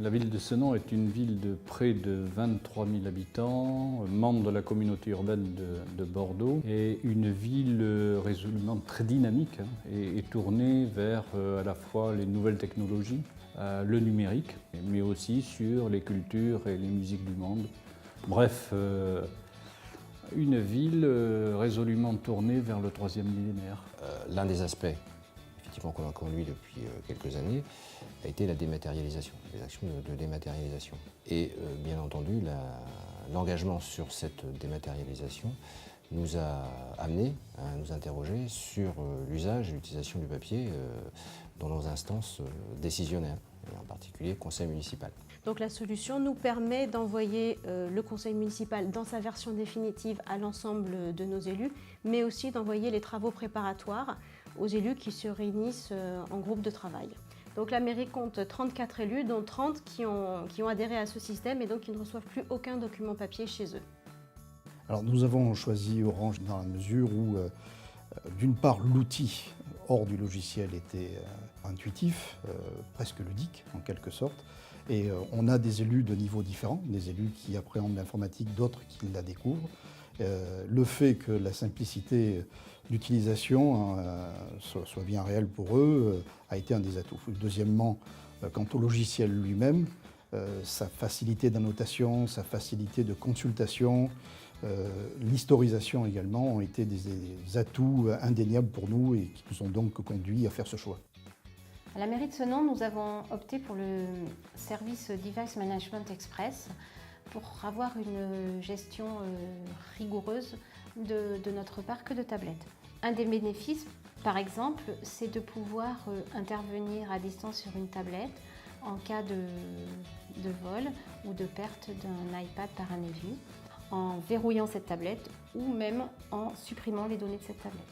La ville de Senon est une ville de près de 23 000 habitants, membre de la communauté urbaine de Bordeaux, et une ville résolument très dynamique et tournée vers à la fois les nouvelles technologies, le numérique, mais aussi sur les cultures et les musiques du monde. Bref, une ville résolument tournée vers le troisième millénaire. L'un des aspects effectivement qu'on a conduit depuis quelques années a été la dématérialisation, les actions de dématérialisation. Et bien entendu, l'engagement sur cette dématérialisation nous a amené à nous interroger sur l'usage et l'utilisation du papier dans nos instances décisionnaires, et en particulier le conseil municipal. Donc la solution nous permet d'envoyer le conseil municipal dans sa version définitive à l'ensemble de nos élus, mais aussi d'envoyer les travaux préparatoires aux élus qui se réunissent en groupe de travail. Donc la mairie compte 34 élus, dont 30 qui ont adhéré à ce système et donc qui ne reçoivent plus aucun document papier chez eux. Alors nous avons choisi Orange dans la mesure où, d'une part, l'outil hors du logiciel était intuitif, presque ludique en quelque sorte, et on a des élus de niveaux différents, des élus qui appréhendent l'informatique, d'autres qui la découvrent. Le fait que la simplicité d'utilisation soit bien réelle pour eux a été un des atouts. Deuxièmement, quant au logiciel lui-même, sa facilité d'annotation, sa facilité de consultation, l'historisation également ont été des atouts indéniables pour nous et qui nous ont donc conduits à faire ce choix. À la mairie de Senon, nous avons opté pour le service Device Management Express pour avoir une gestion rigoureuse de notre parc de tablettes. Un des bénéfices, par exemple, c'est de pouvoir intervenir à distance sur une tablette en cas de vol ou de perte d'un iPad par un élu, en verrouillant cette tablette ou même en supprimant les données de cette tablette.